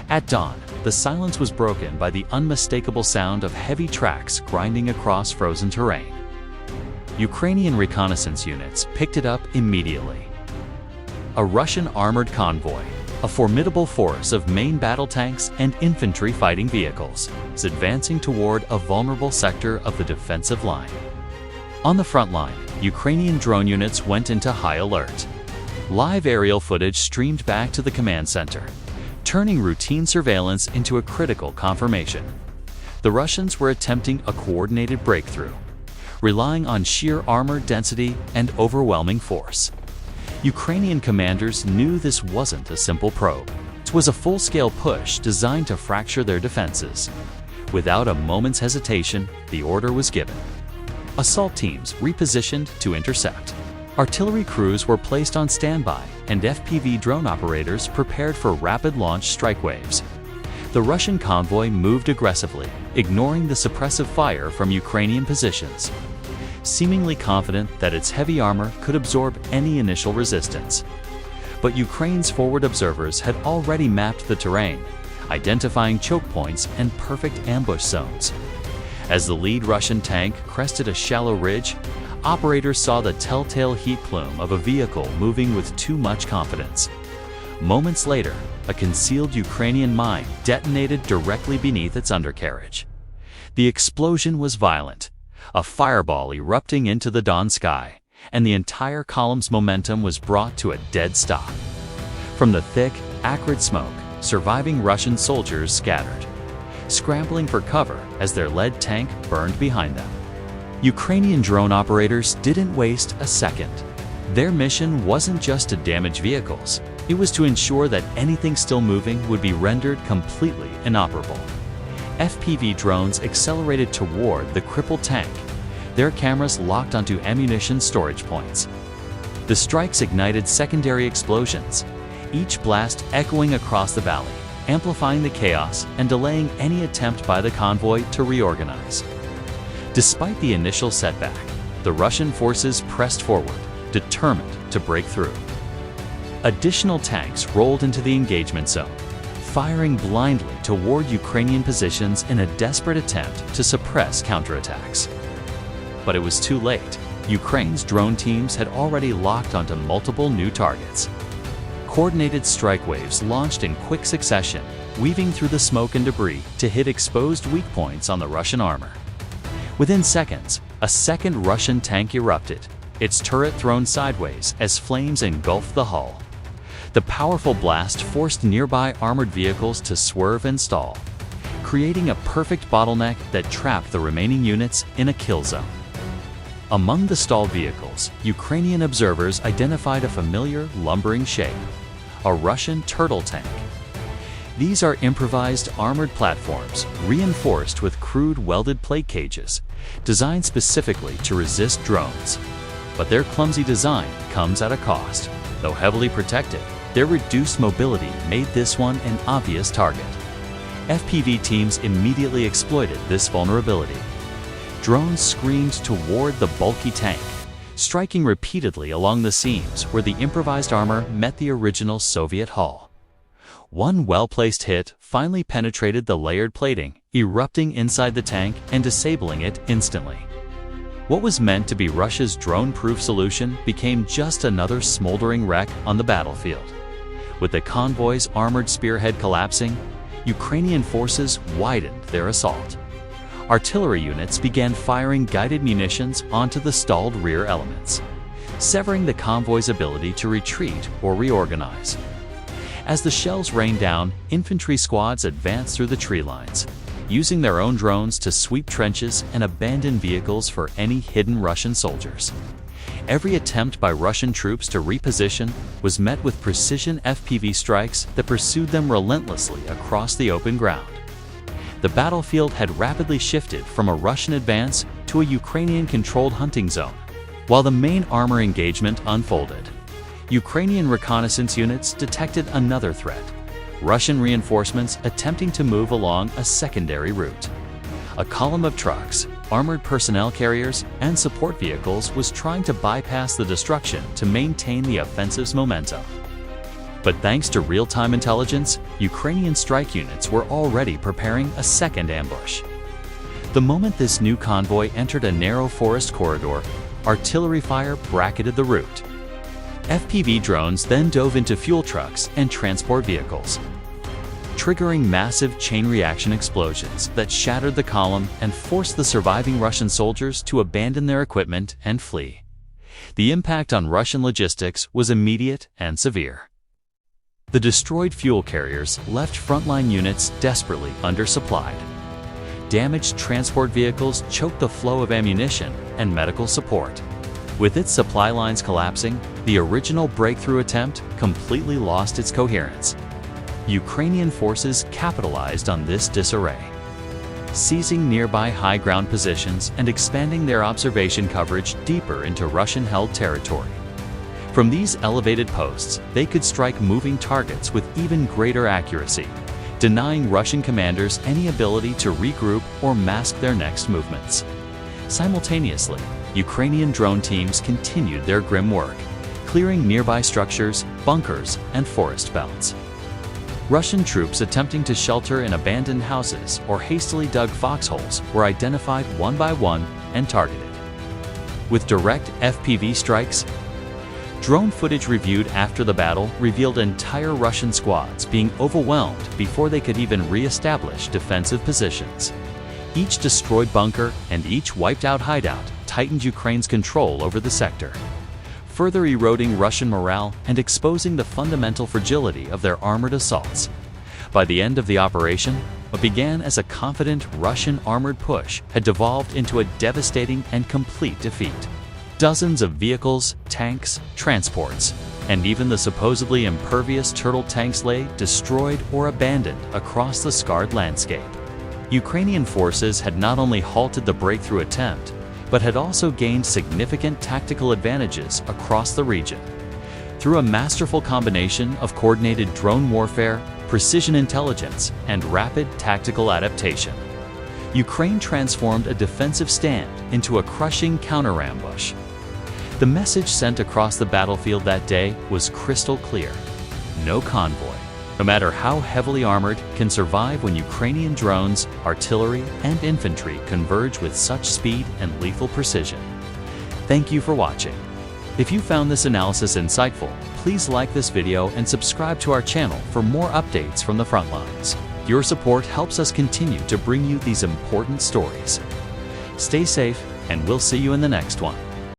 At dawn, the silence was broken by the unmistakable sound of heavy tracks grinding across frozen terrain. Ukrainian reconnaissance units picked it up immediately. A Russian armored convoy, a formidable force of main battle tanks and infantry fighting vehicles, is advancing toward a vulnerable sector of the defensive line. On the front line, Ukrainian drone units went into high alert. Live aerial footage streamed back to the command center, turning routine surveillance into a critical confirmation. The Russians were attempting a coordinated breakthrough, relying on sheer armor density and overwhelming force. Ukrainian commanders knew this wasn't a simple probe. It was a full-scale push designed to fracture their defenses. Without a moment's hesitation, the order was given. Assault teams repositioned to intercept. Artillery crews were placed on standby, and FPV drone operators prepared for rapid launch strike waves. The Russian convoy moved aggressively, ignoring the suppressive fire from Ukrainian positions, seemingly confident that its heavy armor could absorb any initial resistance. But Ukraine's forward observers had already mapped the terrain, identifying choke points and perfect ambush zones. As the lead Russian tank crested a shallow ridge, operators saw the telltale heat plume of a vehicle moving with too much confidence. Moments later, a concealed Ukrainian mine detonated directly beneath its undercarriage. The explosion was violent, a fireball erupting into the dawn sky, and the entire column's momentum was brought to a dead stop. From the thick, acrid smoke, surviving Russian soldiers scattered, scrambling for cover as their lead tank burned behind them. Ukrainian drone operators didn't waste a second. Their mission wasn't just to damage vehicles, it was to ensure that anything still moving would be rendered completely inoperable. FPV drones accelerated toward the crippled tank, their cameras locked onto ammunition storage points. The strikes ignited secondary explosions, each blast echoing across the valley, amplifying the chaos and delaying any attempt by the convoy to reorganize. Despite the initial setback, the Russian forces pressed forward, determined to break through. Additional tanks rolled into the engagement zone, firing blindly toward Ukrainian positions in a desperate attempt to suppress counterattacks. But it was too late. Ukraine's drone teams had already locked onto multiple new targets. Coordinated strike waves launched in quick succession, weaving through the smoke and debris to hit exposed weak points on the Russian armor. Within seconds, a second Russian tank erupted, its turret thrown sideways as flames engulfed the hull. The powerful blast forced nearby armored vehicles to swerve and stall, creating a perfect bottleneck that trapped the remaining units in a kill zone. Among the stalled vehicles, Ukrainian observers identified a familiar, lumbering shape, a Russian turtle tank. These are improvised armored platforms, reinforced with crude welded plate cages, designed specifically to resist drones. But their clumsy design comes at a cost. Though heavily protected, their reduced mobility made this one an obvious target. FPV teams immediately exploited this vulnerability. Drones screamed toward the bulky tank, striking repeatedly along the seams where the improvised armor met the original Soviet hull. One well-placed hit finally penetrated the layered plating, erupting inside the tank and disabling it instantly. What was meant to be Russia's drone-proof solution became just another smoldering wreck on the battlefield. With the convoy's armored spearhead collapsing, Ukrainian forces widened their assault. Artillery units began firing guided munitions onto the stalled rear elements, severing the convoy's ability to retreat or reorganize. As the shells rained down, infantry squads advanced through the tree lines, using their own drones to sweep trenches and abandon vehicles for any hidden Russian soldiers. Every attempt by Russian troops to reposition was met with precision FPV strikes that pursued them relentlessly across the open ground. The battlefield had rapidly shifted from a Russian advance to a Ukrainian-controlled hunting zone. While the main armor engagement unfolded, Ukrainian reconnaissance units detected another threat: Russian reinforcements attempting to move along a secondary route. A column of trucks, armored personnel carriers, and support vehicles was trying to bypass the destruction to maintain the offensive's momentum. But thanks to real-time intelligence, Ukrainian strike units were already preparing a second ambush. The moment this new convoy entered a narrow forest corridor, artillery fire bracketed the route. FPV drones then dove into fuel trucks and transport vehicles, triggering massive chain reaction explosions that shattered the column and forced the surviving Russian soldiers to abandon their equipment and flee. The impact on Russian logistics was immediate and severe. The destroyed fuel carriers left frontline units desperately undersupplied. Damaged transport vehicles choked the flow of ammunition and medical support. With its supply lines collapsing, the original breakthrough attempt completely lost its coherence. Ukrainian forces capitalized on this disarray, seizing nearby high ground positions and expanding their observation coverage deeper into Russian-held territory. From these elevated posts, they could strike moving targets with even greater accuracy, denying Russian commanders any ability to regroup or mask their next movements. Simultaneously, Ukrainian drone teams continued their grim work, clearing nearby structures, bunkers, and forest belts. Russian troops attempting to shelter in abandoned houses or hastily dug foxholes were identified one by one and targeted. With direct FPV strikes, drone footage reviewed after the battle revealed entire Russian squads being overwhelmed before they could even re-establish defensive positions. Each destroyed bunker and each wiped-out hideout tightened Ukraine's control over the sector, further eroding Russian morale and exposing the fundamental fragility of their armored assaults. By the end of the operation, what began as a confident Russian armored push had devolved into a devastating and complete defeat. Dozens of vehicles, tanks, transports, and even the supposedly impervious turtle tanks lay destroyed or abandoned across the scarred landscape. Ukrainian forces had not only halted the breakthrough attempt, but had also gained significant tactical advantages across the region. Through a masterful combination of coordinated drone warfare, precision intelligence, and rapid tactical adaptation, Ukraine transformed a defensive stand into a crushing counter-ambush. The message sent across the battlefield that day was crystal clear: no convoy, no matter how heavily armored, can survive when Ukrainian drones, artillery, and infantry converge with such speed and lethal precision. Thank you for watching. If you found this analysis insightful, please like this video and subscribe to our channel for more updates from the front lines. Your support helps us continue to bring you these important stories. Stay safe, and we'll see you in the next one.